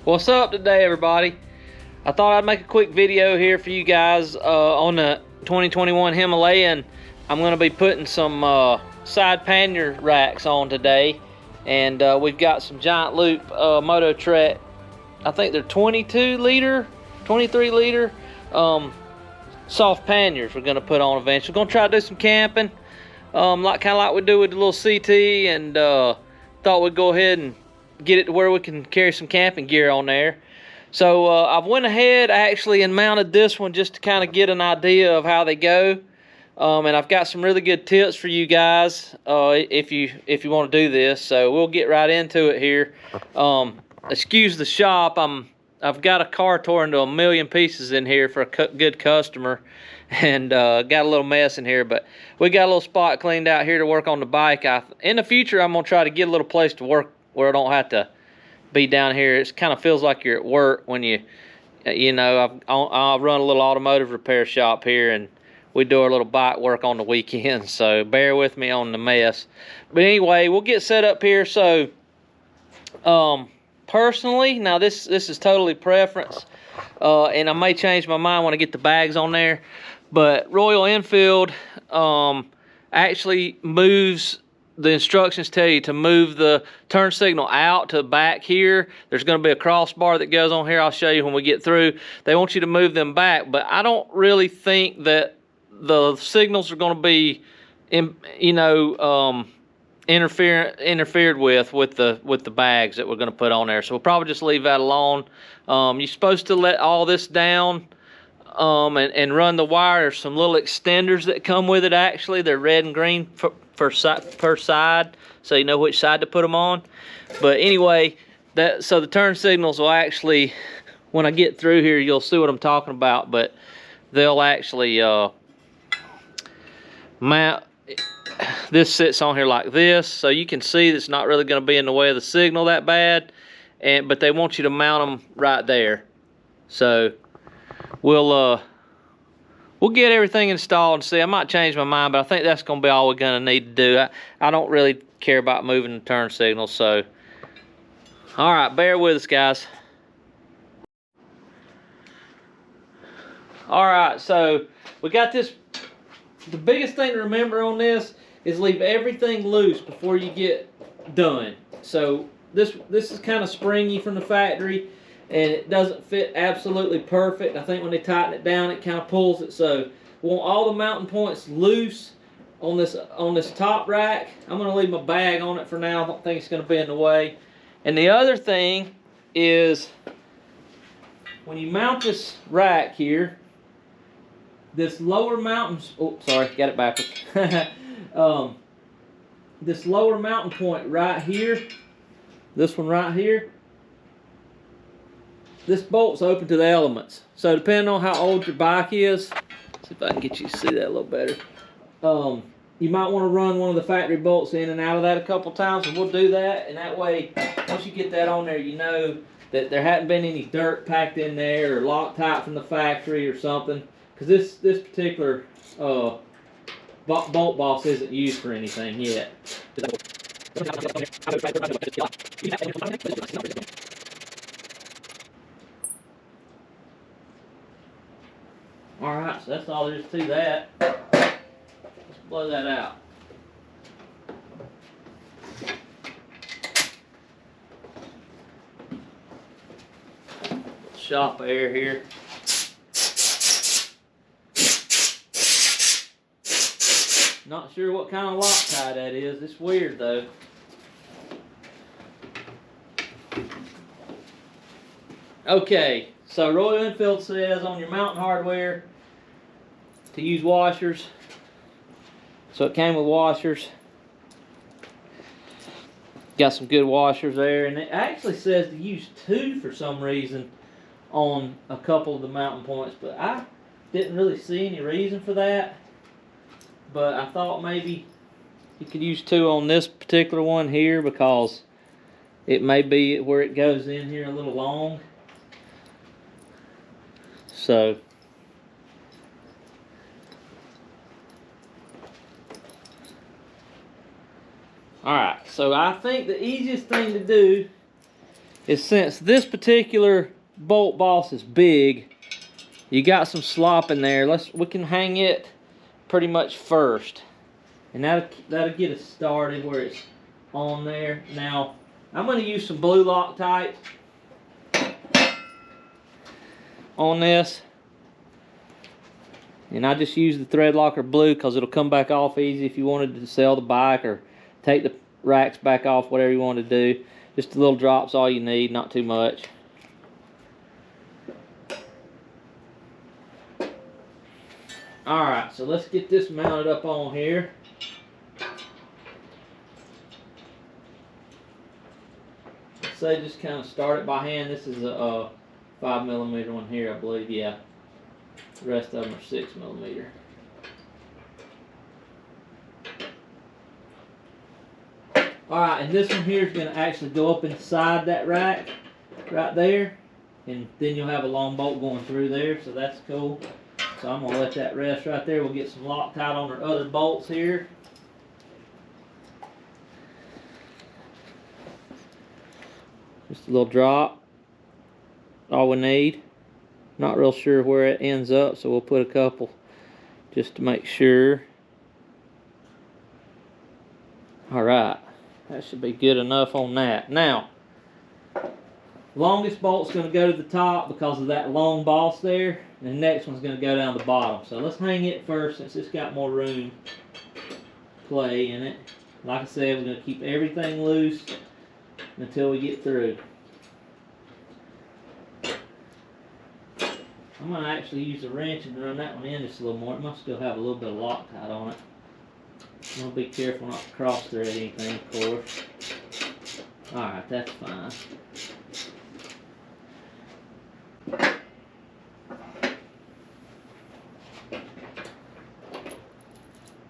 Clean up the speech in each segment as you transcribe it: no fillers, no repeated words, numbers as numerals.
What's up today, everybody? I thought I'd make a quick video here for you guys on the 2021 Himalayan. I'm going to be putting some side pannier racks on today, and we've got some giant loop Moto Trek. I think they're 22 liter, 23 liter soft panniers we're going to put on eventually. We're going to try to do some camping, kind of like we do with the little CT, and thought we'd go ahead and get it to where we can carry some camping gear on there. So I've went ahead actually and mounted this one just to kind of get an idea of how they go, and I've got some really good tips for you guys if you want to do this. So we'll get right into it here. Excuse the shop. I've got a car tore into a million pieces in here for a good customer, and got a little mess in here, but we got a little spot cleaned out here to work on the bike. In the future, I'm gonna try to get a little place to work where I don't have to be down here. It kind of feels like you're at work when I run a little automotive repair shop here, and we do our little bike work on the weekends, so bear with me on the mess. But anyway, we'll get set up here. So personally, now this is totally preference, and I may change my mind when I get the bags on there, but Royal Enfield actually moves. The instructions tell you to move the turn signal out to back here. There's going to be a crossbar that goes on here. I'll show you when we get through. They want you to move them back, but I don't really think that the signals are going to be, interfered with the bags that we're going to put on there. So we'll probably just leave that alone. You're supposed to let all this down and run the wire. There's some little extenders that come with it. Actually, they're red and green per side, so you know which side to put them on. But anyway, so the turn signals will actually, when I get through here, you'll see what I'm talking about. But they'll actually mount. This sits on here like this, so you can see that's not really going to be in the way of the signal that bad. But they want you to mount them right there. So we'll get everything installed and see. I might change my mind, but I think that's going to be all we're going to need to do. I don't really care about moving the turn signals, so. All right, bear with us, guys. All right, so we got this. The biggest thing to remember on this is leave everything loose before you get done. So this is kind of springy from the factory, and it doesn't fit absolutely perfect. I think when they tighten it down, it kind of pulls it. So we want all the mounting points loose on this top rack. I'm going to leave my bag on it for now. I don't think it's going to be in the way. And the other thing is, when you mount this rack here, this lower mountain, oh sorry, got it backwards. This lower mounting point right here, this one right here, this bolt's open to the elements. So depending on how old your bike is, see if I can get you to see that a little better. You might want to run one of the factory bolts in and out of that a couple times, and we'll do that. And that way, once you get that on there, you know that there hadn't been any dirt packed in there or Loctite from the factory or something. Because this particular bolt boss isn't used for anything yet. Alright, so that's all there is to that. Let's blow that out. Shop air here. Not sure what kind of Loctite that is. It's weird though. Okay, so Royal Enfield says on your mountain hardware to use washers. So it came with washers. Got some good washers there, and it actually says to use 2 for some reason on a couple of the mountain points, but I didn't really see any reason for that. But I thought maybe you could use 2 on this particular one here, because it may be where it goes in here a little long. So alright, so I think the easiest thing to do is since this particular bolt boss is big, you got some slop in there. We can hang it pretty much first, and that'll get us started where it's on there. Now I'm going to use some blue Loctite on this, and I just use the thread locker blue because it'll come back off easy if you wanted to sell the bike or take the racks back off, whatever you want to do. Just a little drop's all you need, not too much. Alright, so let's get this mounted up on here. Say just kind of start it by hand. This is a 5mm one here, I believe. Yeah, the rest of them are 6mm. Alright, and this one here is going to actually go up inside that rack right there, and then you'll have a long bolt going through there, so that's cool. So I'm going to let that rest right there. We'll get some Loctite on our other bolts here. Just a little drop, all we need. Not real sure where it ends up, so we'll put a couple just to make sure. Alright, that should be good enough on that. Now, longest bolt's going to go to the top because of that long boss there, and the next one's going to go down the bottom. So let's hang it first since it's got more room to play in it. Like I said, we're going to keep everything loose until we get through. I'm going to actually use a wrench and run that one in just a little more. It must still have a little bit of Loctite on it. I'm going to be careful not to cross thread anything, of course. Alright, that's fine.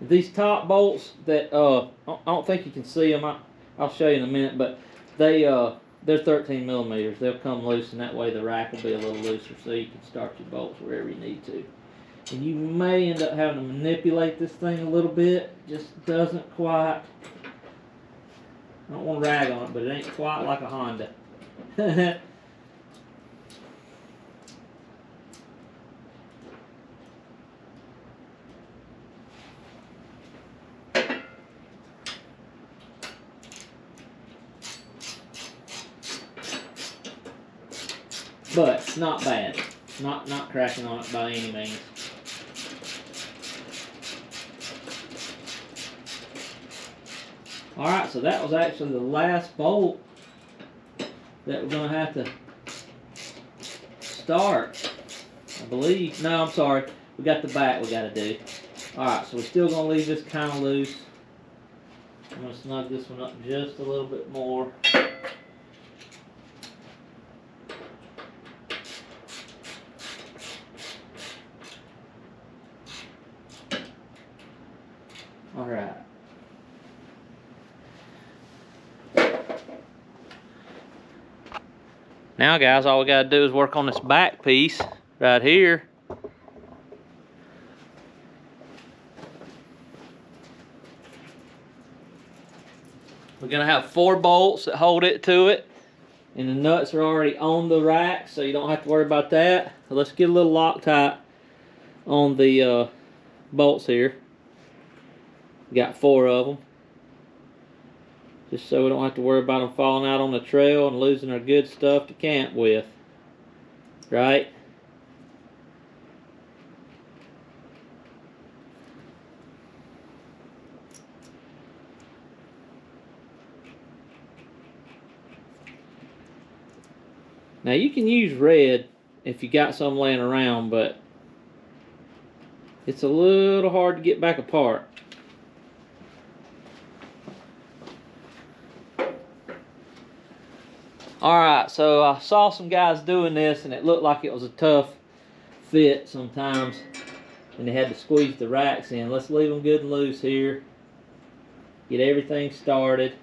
These top bolts that I don't think you can see them. I'll show you in a minute, but they're 13mm. They'll come loose, and that way the rack will be a little looser, so you can start your bolts wherever you need to. And you may end up having to manipulate this thing a little bit. It just doesn't quite. I don't want to rag on it, but it ain't quite like a Honda. But not bad. Not cracking on it by any means. Alright, so that was actually the last bolt that we're going to have to start, I believe. No, I'm sorry. We got the back we got to do. Alright, so we're still going to leave this kind of loose. I'm going to snug this one up just a little bit more. Alright. Now guys, all we got to do is work on this back piece right here. We're going to have 4 bolts that hold it to it. And the nuts are already on the rack, so you don't have to worry about that. So let's get a little Loctite on the bolts here. We got 4 of them. Just so we don't have to worry about them falling out on the trail and losing our good stuff to camp with. Right? Now you can use red if you got some laying around, but it's a little hard to get back apart. Alright, so I saw some guys doing this and it looked like it was a tough fit sometimes, and they had to squeeze the racks in. Let's leave them good and loose here. Get everything started.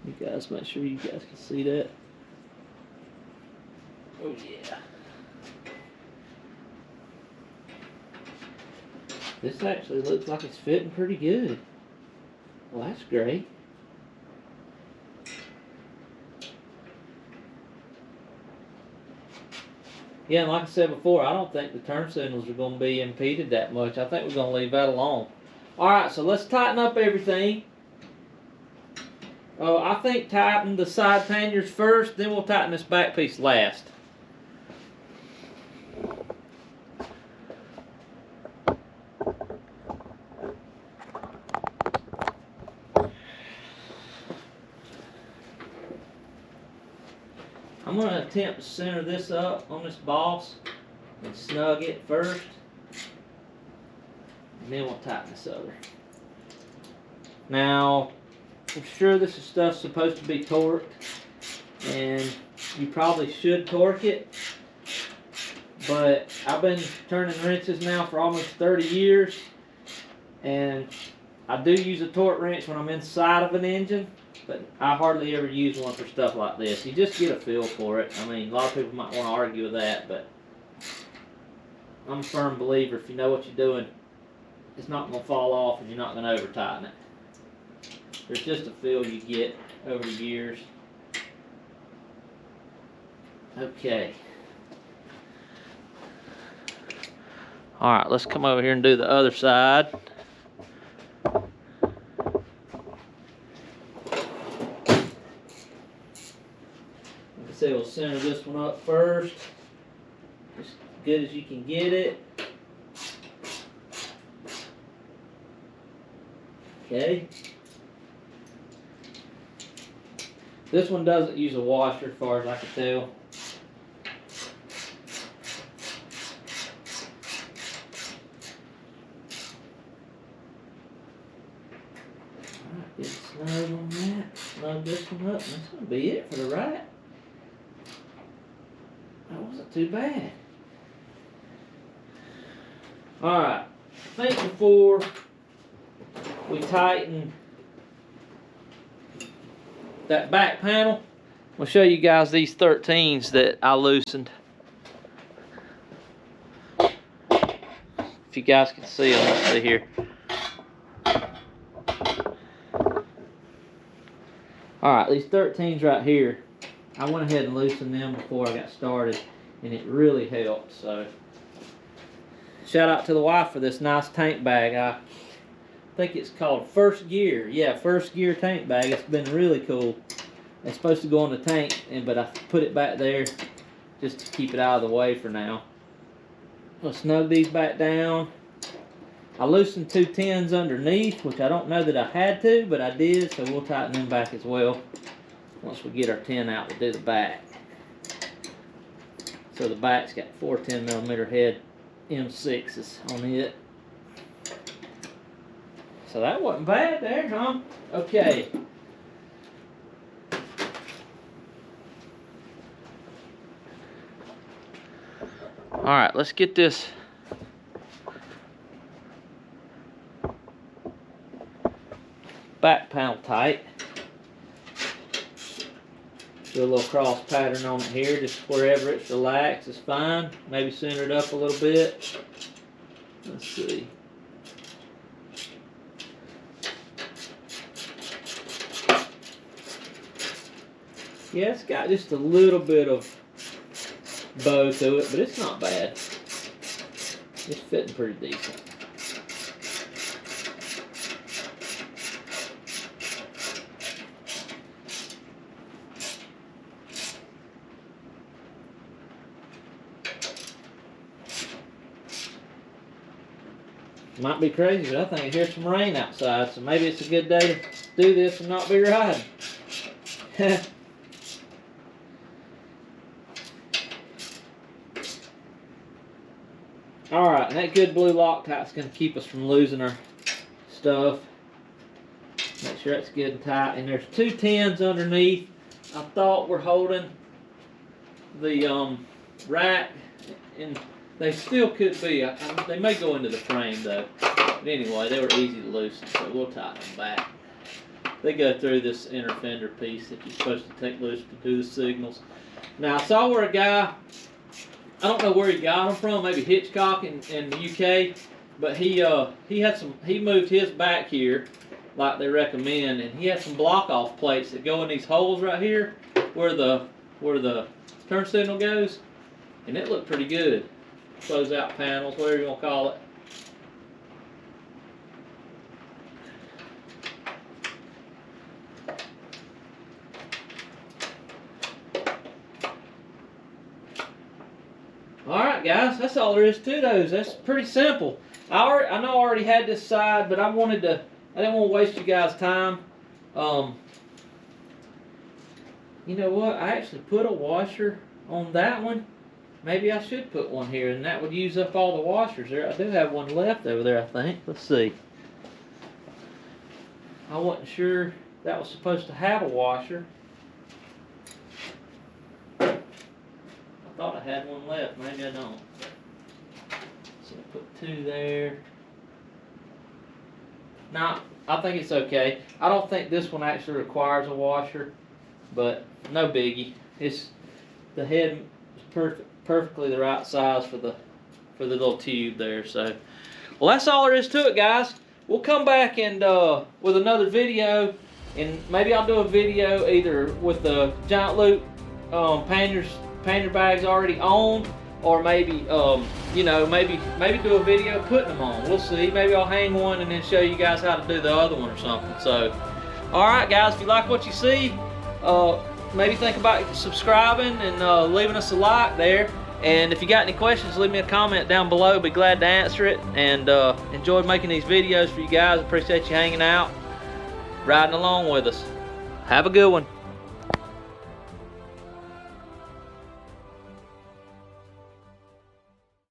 You guys, make sure you guys can see that. Oh yeah. This actually looks like it's fitting pretty good. Well, that's great. Yeah, and like I said before, I don't think the turn signals are going to be impeded that much. I think we're going to leave that alone. Alright, so let's tighten up everything. I think tighten the side panniers first, then we'll tighten this back piece last. I'm going to attempt to center this up on this boss and snug it first, and then we'll tighten this other. Now, I'm sure this is stuff supposed to be torqued, and you probably should torque it, but I've been turning wrenches now for almost 30 years, and I do use a torque wrench when I'm inside of an engine, but I hardly ever use one for stuff like this. You just get a feel for it. I mean, a lot of people might want to argue with that, but I'm a firm believer if you know what you're doing, it's not going to fall off and you're not going to over tighten it. There's just a feel you get over the years. Okay. Alright, let's come over here and do the other side. We'll center this one up first, as good as you can get it. Okay. This one doesn't use a washer as far as I can tell. Alright, get snug on that. Snug this one up, and that's going to be it for the right. That wasn't too bad. Alright, I think before we tighten that back panel, I'll show you guys these 13s that I loosened. If you guys can see them, let's see here. Alright, these 13s right here, I went ahead and loosened them before I got started, and it really helped. So, shout out to the wife for this nice tank bag. I think it's called First Gear. Yeah, First Gear tank bag. It's been really cool. It's supposed to go in the tank, but I put it back there just to keep it out of the way for now. I'll snug these back down. I loosened 2 10s underneath, which I don't know that I had to, but I did, so we'll tighten them back as well once we get our 10 out to do the back. So the back's got 4 10mm head M6s on it. So that wasn't bad there, huh? Okay. Alright, let's get this back panel tight. Do a little cross pattern on it here, just wherever it's relaxed is fine. Maybe center it up a little bit. Let's see. Yeah, it's got just a little bit of bow to it, but it's not bad. It's fitting pretty decent. Might be crazy, but I think I hear some rain outside, so maybe it's a good day to do this and not be riding. Alright, and that good blue Loctite's going to keep us from losing our stuff. Make sure that's good and tight. And there's 2 10s underneath. I thought we're holding the rack, and they still could be. They may go into the frame though. But anyway, they were easy to loosen, so we'll tighten them back. They go through this inner fender piece that you're supposed to take loose to do the signals. Now, I saw where a guy, I don't know where he got them from, maybe Hitchcock in the UK, but he moved his back here, like they recommend. And he has some block off plates that go in these holes right here where the turn signal goes, and it looked pretty good. Close out panels, whatever you want to call it. Alright guys, that's all there is to those. That's pretty simple. I know I already had this side, but I didn't want to waste you guys' time. You know what? I actually put a washer on that one. Maybe I should put one here, and that would use up all the washers there. I do have one left over there, I think. Let's see. I wasn't sure that was supposed to have a washer. I thought I had one left. Maybe I don't. So I put 2 there. Nah, I think it's okay. I don't think this one actually requires a washer, but no biggie. The head is perfectly the right size for the little tube there. So, well, that's all there is to it, guys. We'll come back and with another video, and maybe I'll do a video either with the giant loop Pannier bags already on, or maybe you know, maybe do a video putting them on. We'll see. Maybe I'll hang one and then show you guys how to do the other one or something. So, all right, guys, if you like what you see, maybe think about subscribing and leaving us a like there. And if you got any questions, leave me a comment down below. Be glad to answer it. And enjoyed making these videos for you guys. Appreciate you hanging out, riding along with us. Have a good one.